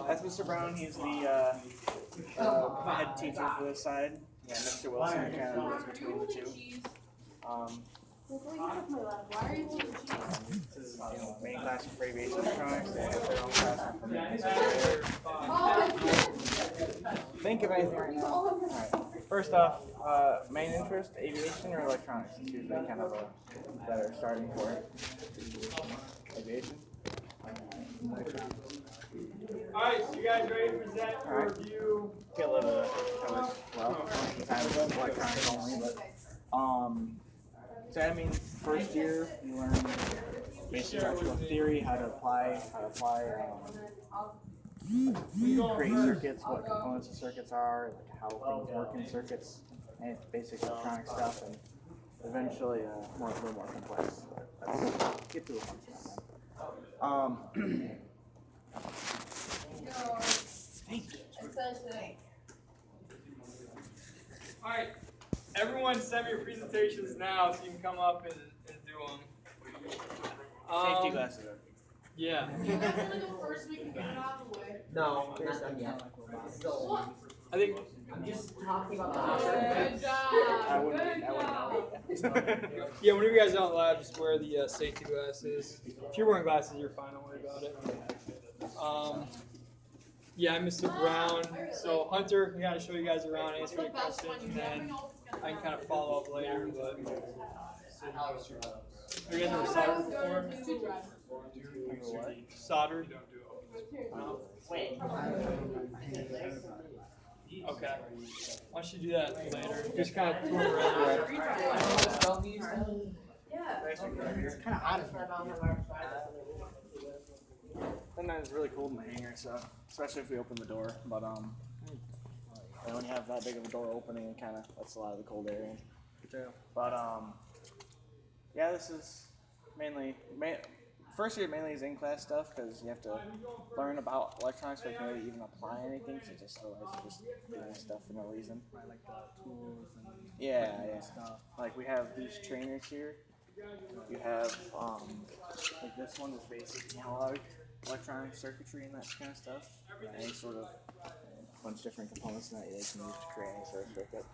That's Mr. Brown. He's the head teacher for this side. Yeah, Mr. Wilson kind of goes between the two. This is main class for aviation electronics. They have their own class for maintenance. Think of anything right now. All right. First off, main interest, aviation or electronics? It's usually kind of a better starting point. Aviation. Alright, so you guys ready to present for review? Get a little bit of coverage. Well, sometimes it's electronics only, but so I mean, first year you learn basic electrical theory, how to apply create circuits, what components of circuits are, like how things work in circuits, and it's basic electronic stuff, and eventually a little more complex. Let's get to the fun stuff, man. Alright, everyone send me your presentations now so you can come up and do them. Safety glasses. Yeah. You guys want to go first? We can get it out of the way. No, we're not done yet. I think. I'm just talking about the Good job. I wouldn't know. Yeah, whenever you guys are out loud, just wear the safety glasses. If you're wearing glasses, you're fine. Don't worry about it. Yeah, I'm Mr. Brown. So Hunter can kind of show you guys around, answer any questions, and then I can kind of follow up later. But have you guys ever soldered before? Soldered? Wait. Okay. Why don't you do that later? Just kind of tour around. Yeah. It's kind of hot in here. Sometimes it's really cold in the hangar, so especially if we open the door. But when you have that big of a door opening, it kind of lets a lot of the cold air in. But yeah, this is mainly first year mainly is in-class stuff because you have to learn about electronics before you can really even apply anything. So otherwise you're just doing stuff for no reason. Like the tools Yeah. stuff. Like we have these trainers here. You have like this one is basic analog electronic circuitry and that kind of stuff. Any sort of bunch of different components in that they can use to create any sort of circuit.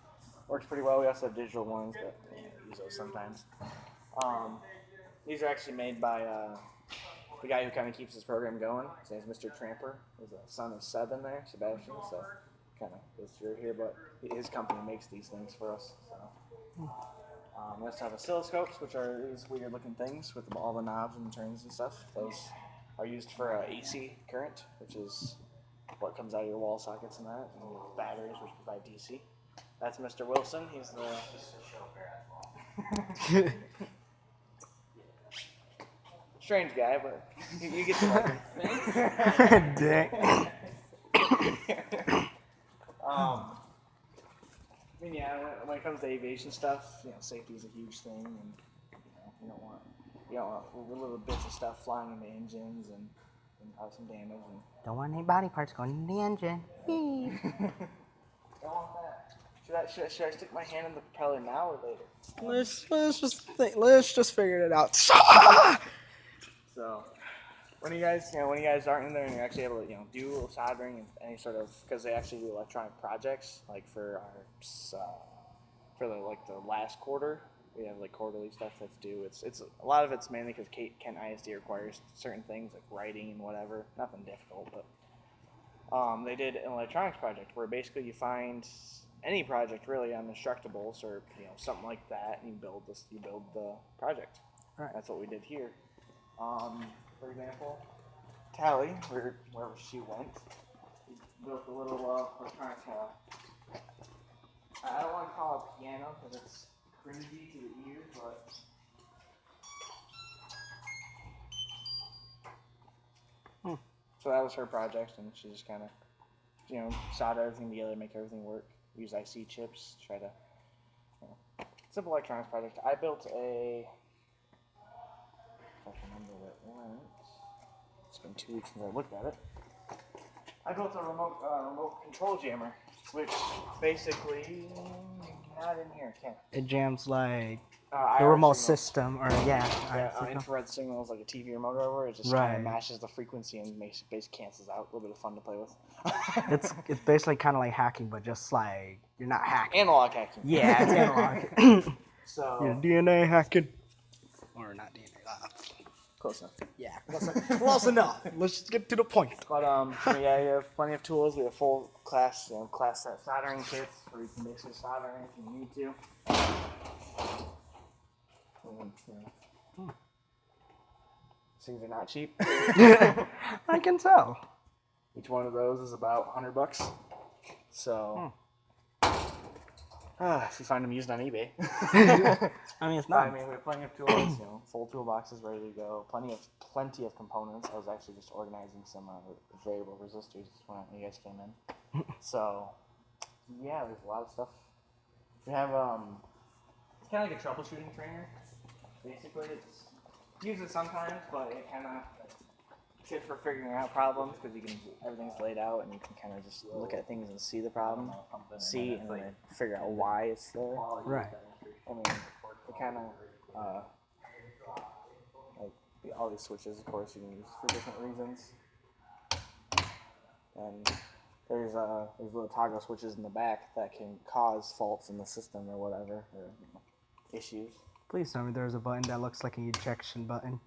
Works pretty well. We also have digital ones, but use those sometimes. These are actually made by the guy who kind of keeps this program going. His name's Mr. Tramper. He's a son of Seven there, Sebastian. So kind of goes through here, but his company makes these things for us. So. We also have oscilloscopes, which are these weird-looking things with all the knobs and turns and stuff. Those are used for AC current, which is what comes out of your wall sockets and that, and batteries, which provide DC. That's Mr. Wilson. He's the strange guy, but you get to like him. Dang. I mean, yeah, when it comes to aviation stuff, safety is a huge thing, and you don't want little bits of stuff flying in the engines and cause some damage. And Don't want any body parts going in the engine. don't want that. Should I stick my hand in the propeller now or later? Let's just figure it out. So, when you guys aren't in there and you're actually able to do soldering and any sort of, because they actually do electronic projects like for the last quarter. We have like quarterly stuff to do. It's a lot of it's mainly because Kent ISD requires certain things like writing and whatever. Nothing difficult, but they did an electronics project where basically you find any project really on Instructables or something like that, and you build the project. Right. That's what we did here. For example, Tally, wherever she went, built a little electronic. I don't want to call it a piano because it's cringy to the ear, but so that was her project, and she just kind of, solder everything together, make everything work. Use IC chips, try to, simple electronics project. I built a. I remember what it was. It's been 2 weeks since I looked at it. I built a remote control jammer, which basically not in here, can't. It jams like The IR remote signals. system, or Yeah, signal. infrared signals like a TV remote or whatever. It just Right. kind of matches the frequency and basically cancels out. A little bit of fun to play with. It's basically kind of like hacking, but just like you're not hacking. Analog hacking. Yeah, it's analog. You're So DNA hacking, or not DNA. close enough. Yeah, close enough. Let's just get to the point. But yeah, you have plenty of tools. We have full class, class set soldering kits where you can basically solder anything you need to. And, things are not cheap. I can tell. Each one of those is about $100. So, if you find them used on eBay. I mean, it's I not. mean, we have plenty of tools, full toolboxes ready to go. Plenty of components. I was actually just organizing some variable resistors when you guys came in. So, yeah, there's a lot of stuff. We have it's kind of like a troubleshooting trainer. Basically, it's use it sometimes, but it kind of good for figuring out problems because everything's laid out and you can kind of just look at things and see the problem, and then figure out why it's there. Right. I mean, it kind of like all these switches, of course, you can use for different reasons. And there's little toggle switches in the back that can cause faults in the system or whatever, or issues. Please tell me there's a button that looks like an ejection button.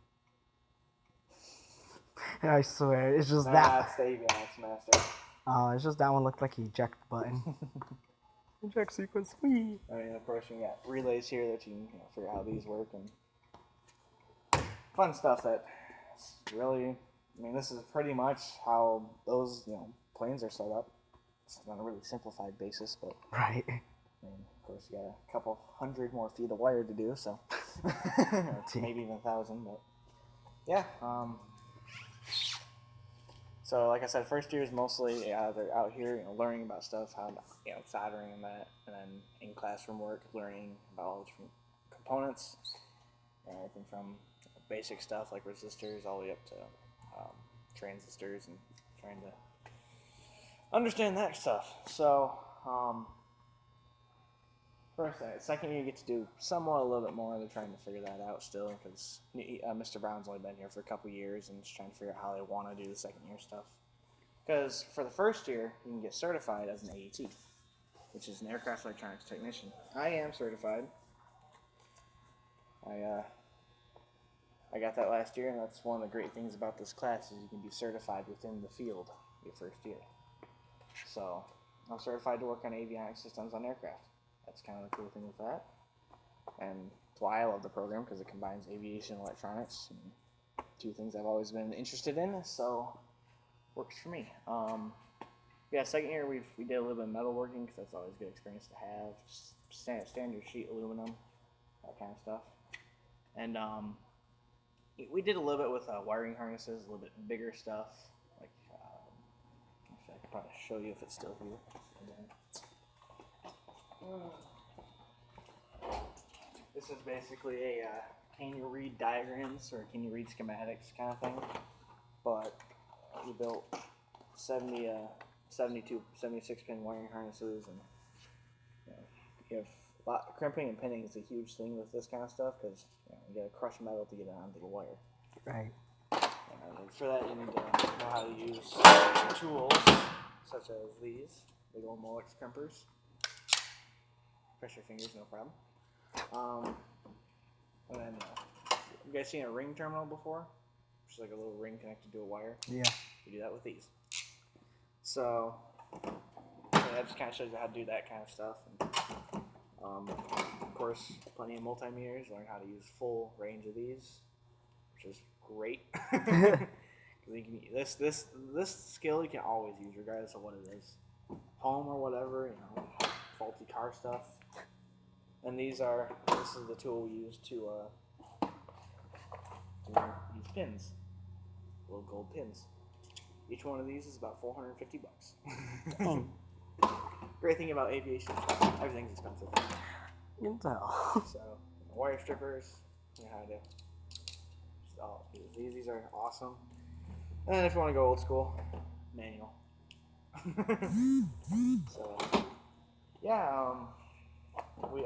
I swear, it's just that. That's the avionics master. Oh, it's just that one looked like an eject button. Eject sequence. Whee. I mean, of course, you got relays here that you can figure out how these work and fun stuff that really, I mean, this is pretty much how those, planes are set up. It's on a really simplified basis, but Right. I mean, of course, you got a couple hundred more feet of wire to do, so maybe even 1,000, but yeah. So, like I said, first year is mostly they're out here, learning about stuff, how soldering and that, and then in classroom work, learning about all the different components, everything from basic stuff like resistors all the way up to transistors, and trying to understand that stuff. So, second year you get to do somewhat a little bit more. They're trying to figure that out still because Mr. Brown's only been here for a couple years and just trying to figure out how they want to do the second year stuff. Because for the first year, you can get certified as an AET, which is an aircraft electronics technician. I am certified. I got that last year, and that's one of the great things about this class is you can be certified within the field your first year. So I'm certified to work on avionics systems on aircraft. That's kind of the cool thing with that, and that's why I love the program because it combines aviation and electronics, and two things I've always been interested in. So works for me. Yeah, second year we did a little bit of metalworking because that's always a good experience to have. Just standard sheet aluminum, that kind of stuff, and we did a little bit with wiring harnesses, a little bit bigger stuff. Like actually, I could probably show you if it's still here. This is basically a can you read diagrams or can you read schematics kind of thing, but we built 76 pin wiring harnesses, and you have crimping and pinning is a huge thing with this kind of stuff because you gotta crush metal to get it onto the wire. Right. And for that you need to know how to use tools such as these big old Molex crimpers. Press your fingers, no problem. And then, you guys seen a ring terminal before? Just like a little ring connected to a wire. Yeah. You do that with these. So, that just kind of shows you how to do that kind of stuff. And, of course, plenty of multimeters. Learn how to use full range of these, which is great. This skill you can always use, regardless of what it is, home or whatever. Faulty car stuff. And this is the tool we use to use pins, little gold pins. Each one of these is about $450. Oh. Great thing about aviation, everything's expensive. You can tell. So wire strippers, how to. These are awesome. And then if you want to go old school, manual. So yeah, we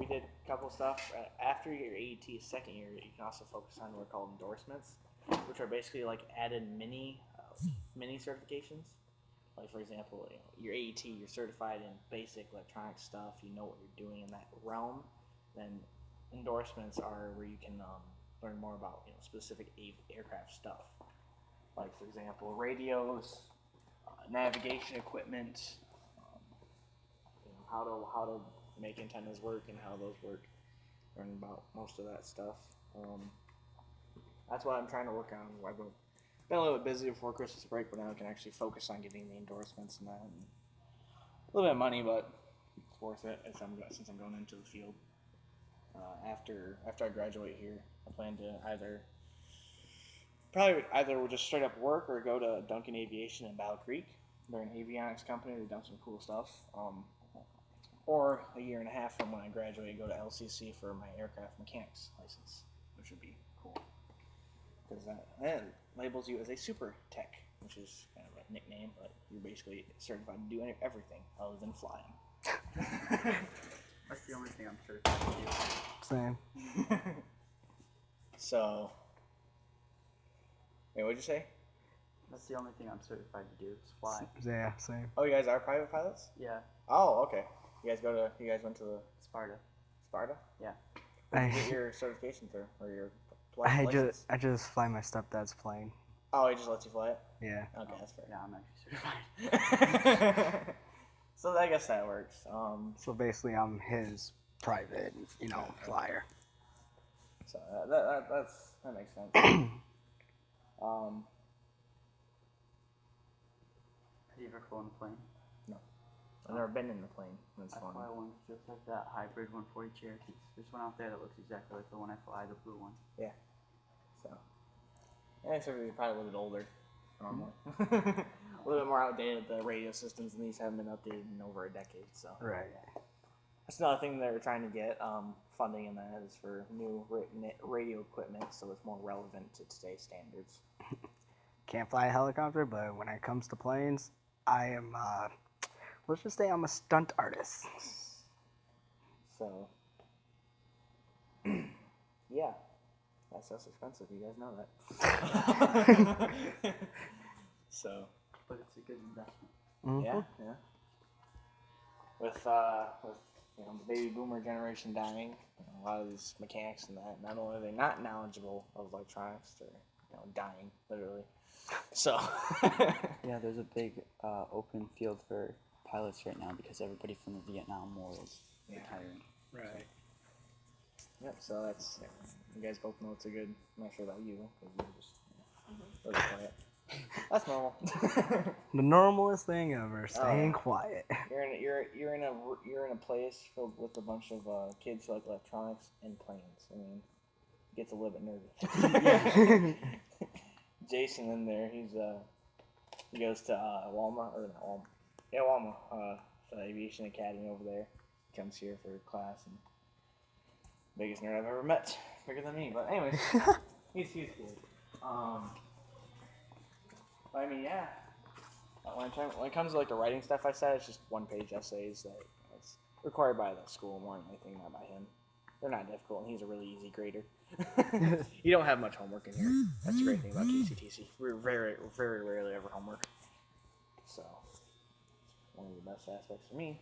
did a couple stuff. After your AET second year, you can also focus on what are called endorsements, which are basically like added mini certifications. Like for example, your AET, you're certified in basic electronic stuff. You know what you're doing in that realm. Then endorsements are where you can learn more about specific aircraft stuff. Like for example, radios, navigation equipment, how to make antennas work and how those work. Learn about most of that stuff. That's what I'm trying to work on. I've been a little bit busy before Christmas break, but now I can actually focus on getting the endorsements and that. And a little bit of money, but it's worth it since I'm going into the field. After I graduate here, I plan to either just straight up work or go to Duncan Aviation in Battle Creek. They're an avionics company. They've done some cool stuff. Or a year and a half from when I graduate, go to LCC for my aircraft mechanics license, which would be cool. Because that labels you as a super tech, which is kind of a nickname, but you're basically certified to do everything other than flying. That's the only thing I'm certified to do. Same. So, wait, what'd you say? That's the only thing I'm certified to do is fly. Yeah, same. Oh, you guys are private pilots? Yeah, Oh, okay. You guys went to the Sparta. Sparta? Yeah. Where did you get your certification through, or your I license? I just fly my stepdad's plane. Oh, he just lets you fly it? Yeah. Okay, that's fair. Yeah, I'm actually certified. So I guess that works. So basically, I'm his private, flyer. So that makes sense. Have you ever flown a plane? I've never been in the plane. It's I fun. fly one just like that hybrid 140 Cherokee. There's one out there that looks exactly like the one I fly, the blue one. So, except you're probably a little bit older, normally. A little bit more outdated. The radio systems in these haven't been updated in over a decade. So Right. that's another thing that we're trying to get funding in that is for new radio equipment, so it's more relevant to today's standards. Can't fly a helicopter, but when it comes to planes, I am, let's just say I'm a stunt artist. So, yeah, that's expensive. You guys know that. So, But it's a good investment. Mhm. yeah. With the baby boomer generation dying, a lot of these mechanics and that, not only are they not knowledgeable of electronics, they're dying literally. So, Yeah, there's a big open field for pilots right now because everybody from the Vietnam War is retiring. Right. yep. So that's you guys both know it's a good. I'm not sure about you because you just really quiet. That's normal. The normalest thing ever, staying quiet. You're in a place filled with a bunch of kids who like electronics and planes. I mean, it gets a little bit nervous. Jason in there, he goes to Walma or not Walma, yeah Walma, the aviation academy over there. Comes here for class and biggest nerd I've ever met, bigger than me. But anyways, he's cool. I mean, yeah. When it comes to like the writing stuff, I said it's just one-page essays that it's required by the school more than anything, not by him. They're not difficult, and he's a really easy grader. You don't have much homework in here. That's the great thing about Kctc. We're very, very rarely ever homework. So, it's one of the best aspects for me.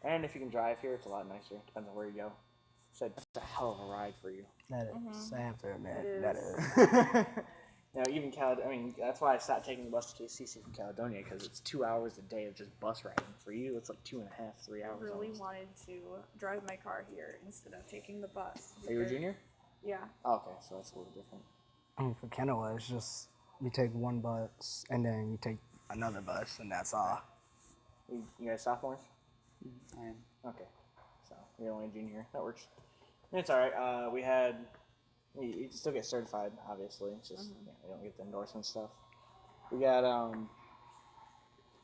And if you can drive here, it's a lot nicer. Depends on where you go. So it's a hell of a ride for you. That is, I have to admit, It that is. is. Now, even I mean, that's why I stopped taking the bus to Kcc from Caledonia, because it's 2 hours a day of just bus riding. For you, it's like 2.5, 3 hours. I really almost. wanted to drive my car here instead of taking the bus. Are you a junior? Yeah. Oh, okay, so that's a little different. I mean, for Kenowa, it's just you take one bus and then you take another bus, and that's all. You guys sophomores? I am. Okay, so you're only a junior. That works. It's all right. You can still get certified, obviously. It's just you don't get the endorsement stuff. We got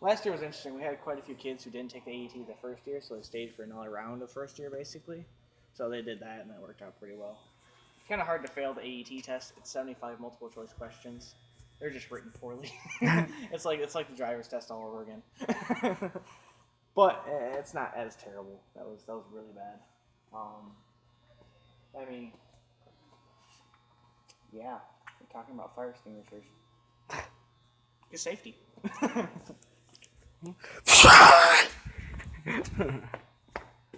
last year was interesting. We had quite a few kids who didn't take the AET the first year, so they stayed for another round of first year, basically. So they did that, and that worked out pretty well. It's kind of hard to fail the AET test. It's 75 multiple choice questions. They're just written poorly. It's like the driver's test all over again. But it's not as terrible. That was really bad. I mean, yeah, we're talking about fire extinguishers. Your safety.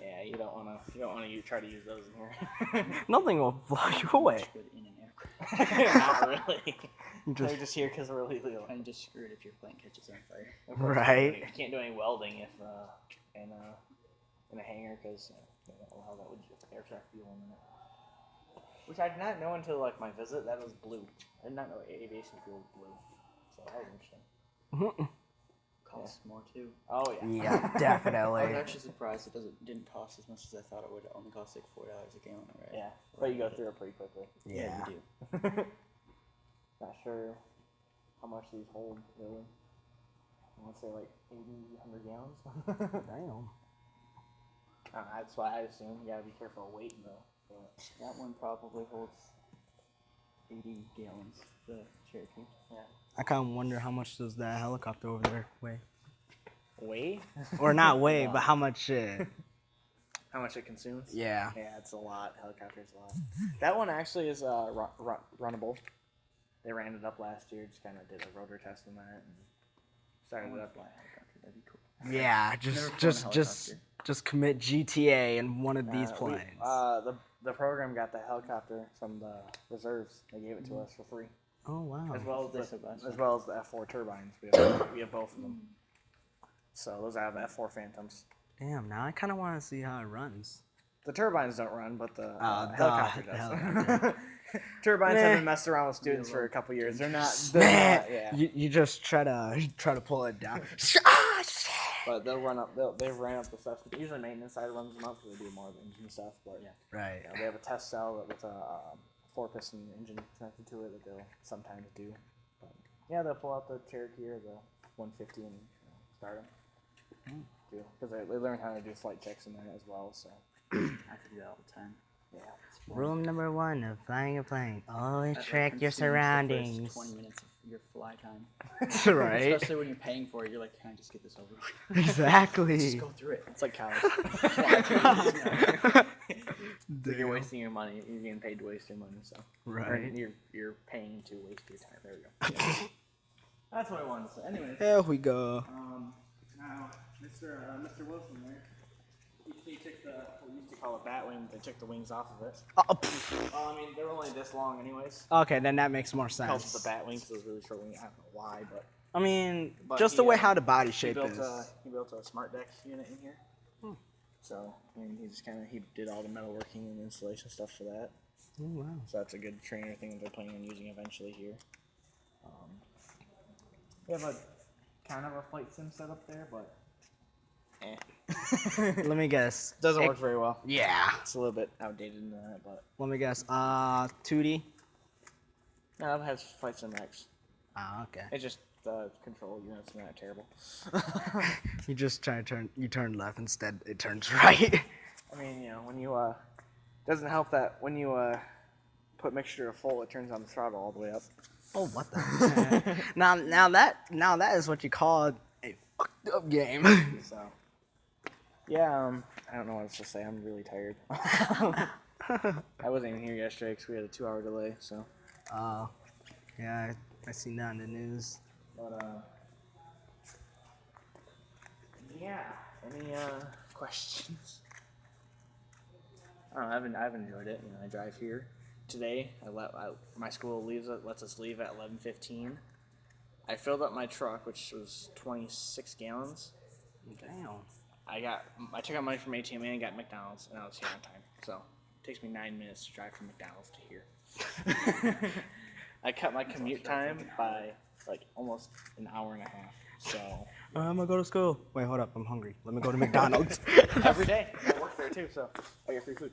Yeah, you don't wanna try to use those in here. Nothing will blow you away. Good in an aircraft. Not really. Just- They're just here because we're illegal. And just screw it if your plane catches on fire. Of course, Right. You can't do any welding if in a hangar because they don't allow that with aircraft fuel in it. Which I did not know until like my visit. That was blue. I did not know aviation fuel was blue. So that was interesting. Costs more too. Oh yeah. Yeah, I was definitely. actually surprised it didn't cost as much as I thought it would. It only cost like $4 a gallon, right? Yeah, but you go through it pretty quickly. Yeah. you do. Not sure how much these hold really. I want to say like 80, 100 gallons. Damn. That's why I assume you gotta be careful of weight though. But That one probably holds 80 gallons. The Cherokee. I kind of wonder how much does that helicopter over there weigh? weight? Or not weigh, but how much? How much it consumes? Yeah. Yeah, it's a lot. Helicopter's a lot. That one actually is runnable. They ran it up last year. Just kind of did a rotor test on that and started it up. Fly a helicopter. That'd be cool. Yeah, Never flown a just commit GTA in one of these planes. The program got the helicopter from the reserves. They gave it to us for free, Oh wow. as well They as said last the time. F4 turbines. We have both of them. So those are the F4 Phantoms. Damn. Now I kind of want to see how it runs. The turbines don't run, but the the helicopter does. helicopter. Turbines Meh. have been messed around with students for a couple years. They're not. Man, Yeah. you just try to pull it down. But they'll run up. They've ran up the stuff. Usually maintenance side runs them up because they do more of the engine stuff. But yeah, Right. they have a test cell with a 4-piston engine connected to it that they'll sometimes do. But yeah, they'll pull out the Cherokee or the 150 and start them. Because they learn how to do flight checks in that as well. So I have to do that all the time. yeah. Rule number 1 of flying a plane: always That check your consumes the first surroundings. 20 minutes of your fly time. Right. Especially when you're paying for it, you're like, can I just get this over with? Exactly. Just go through it. It's like college. You're wasting your money. You're getting paid to waste your money. So or Right. you're paying to waste your time. There we go. That's what I wanted to say. Anyways. There we go. Now, Mr. Wilson there, he took the, we used to call it bat wing, they took the wings off of it. Oh, pff. Well, I mean, they're only this long anyways. Okay, then that makes more He calls it sense. the bat wing because it was really short wing. I don't know why, but I mean, But just he, the way uh, how the body he shape built is. he built a smart deck unit in here. So, I mean, he just he did all the metalworking and installation stuff for that. Oh, wow. So that's a good trainer thing that they're planning on using eventually here. We have a kind of a flight sim set up there, but Let me guess. doesn't work very well. Yeah. It's a little bit outdated in that, but Let me guess. 2D. no, it has Flight Sim X. Ah, okay. It's just the control unit's not terrible. You just try to turn left instead. It turns right. I mean, when you doesn't help that when you put mixture to full, it turns on the throttle all the way up. Oh, what the? now that is what you call a fucked up game. So, yeah, I don't know what else to say. I'm really tired. I wasn't even here yesterday because we had a 2-hour delay. So, Yeah, I seen that in the news. but yeah. Any questions? I don't know, I've enjoyed it. I drive here today. My school lets us leave at 11:15. I filled up my truck, which was 26 gallons. Damn. I took out money from ATM and got McDonald's, and I was here on time. So it takes me 9 minutes to drive from McDonald's to here. I cut my commute time by like almost an hour and a half. So I'm gonna go to school. Wait, hold up. I'm hungry. Let me go to McDonald's. every day I work there too, so I get free food.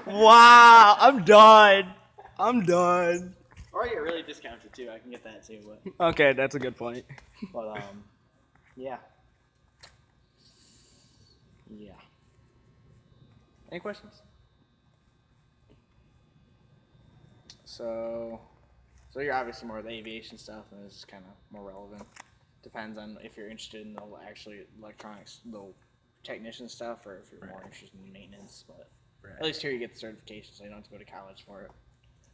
Wow, I'm done. Or I get really discounted too. I can get that too, but Okay, that's a good point. yeah. Yeah. Any questions? So you're obviously more of the aviation stuff, and it's kind of more relevant. Depends on if you're interested in the actually electronics, the technician stuff, or if you're more interested in maintenance. But Right. At least here you get the certification, so you don't have to go to college for it.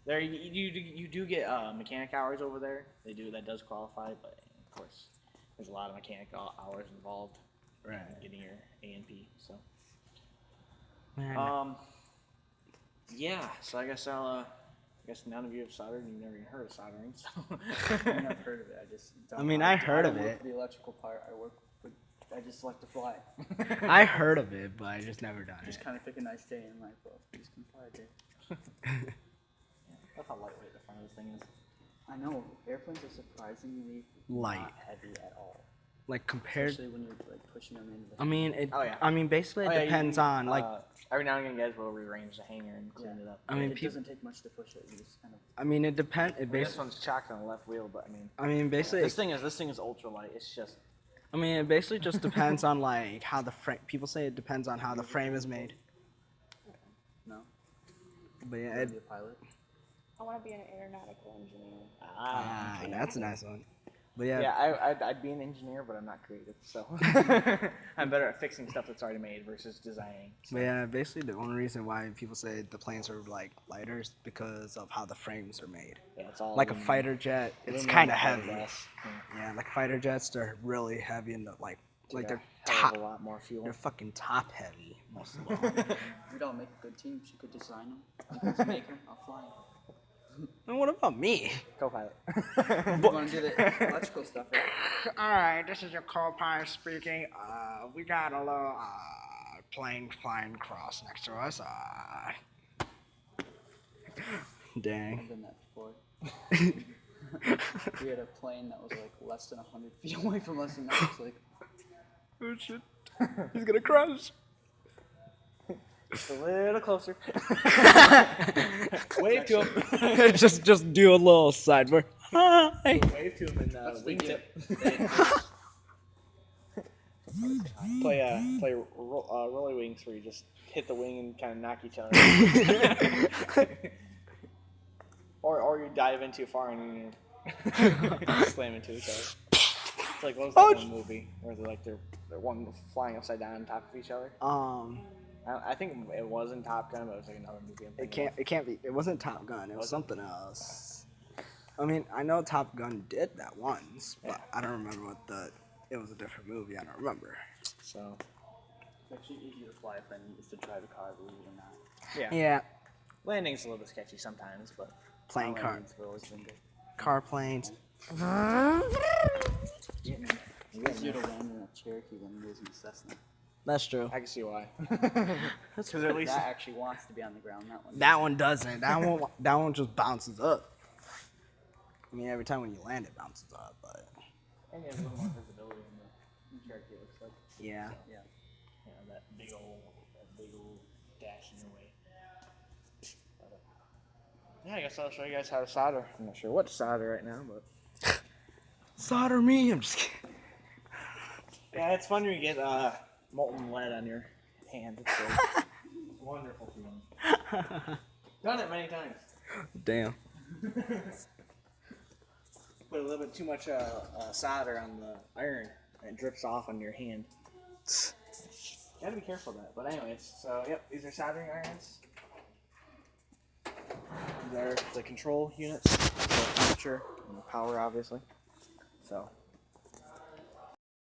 There, you do get mechanic hours over there. That does qualify, but of course, there's a lot of mechanic hours involved in getting your A&P. So, Man. yeah. So I guess I guess none of you have soldered. You've never even heard of soldering. So. I mean, I've heard of it. I just don't. I mean, I heard of don't work it. for the electrical part. I just like to fly. I heard of it, but I just never done Just it. kind of pick a nice day and like, well, you just can fly day. That's how lightweight the front of this thing is. I know airplanes are surprisingly Light. not heavy at all, Like compared. especially when you're like pushing them into the. I mean, it. Oh, yeah. I mean, basically, it depends on like. Every now and again, you guys will rearrange the hanger and clean it up. I mean, it doesn't take much to push it. You just kind of. I mean, it depends. It This basically. one's chocked on the left wheel, but Basically. this thing is ultra light. It's just. I mean, it basically just depends on like how the frame. People say it depends on how the frame is made. No. But You yeah, wanna be a pilot. I want to be an aeronautical engineer. that's a nice one. But yeah, Yeah, I'd be an engineer, but I'm not creative, so I'm better at fixing stuff that's already made versus designing. So. but yeah, basically the only reason why people say the planes are like lighter is because of how the frames are made. Yeah, it's all Like a aluminum. fighter jet, it's Aluminum kind of and heavy. fiberglass. Yeah, like fighter jets, they're really heavy and like Take they're a hell of top. a lot more fuel. They're fucking top heavy most of them. We'd all make a good team. She could design them. You guys make them. I'll fly them. And what about me? Co-pilot. You want to do the electrical stuff, right? All right, this is your co-pilot speaking. We got a little plane flying across next to us. Dang. I've done that before. We had a plane that was like less than 100 feet away from us, and that was like, Oh shit! He's gonna crash. Just a little closer. Wave to him. just do a little sidebar. Hi. Wave to him and wingtip. Play rolly wings where you just hit the wing and kind of knock each other. or you dive in too far and you slam into each other. It's like what was that one movie where they're one flying upside down on top of each other? I think it wasn't Top Gun, but it was like another movie. It can't be. It wasn't Top Gun. It was something else. I mean, I know Top Gun did that once, but I don't remember what the. It was a different movie. I don't remember. So it's actually easier to fly a plane than to drive a car, believe it or not. Yeah. landing's a little bit sketchy sometimes, but Plane car. Landings have always been good. Car planes. It's easier to land in a Cherokee than it is in a Cessna. That's true. I can see why. Because at least that actually wants to be on the ground. That one doesn't. That one just bounces up. I mean, every time when you land, it bounces up, but And you have a little more visibility in the Cherokee, it looks like. yeah. Yeah. You know, that big old dash in your way. But, yeah, I guess I'll show you guys how to solder. I'm not sure what to solder right now, but Solder me. I'm just kidding. yeah, it's fun when you get molten lead on your hand. It's a wonderful feeling. Done it many times. Damn. Put a little bit too much solder on the iron, and it drips off on your hand. You gotta be careful of that. But anyways, so yep, these are soldering irons. These are the control units, the temperature and the power, obviously. So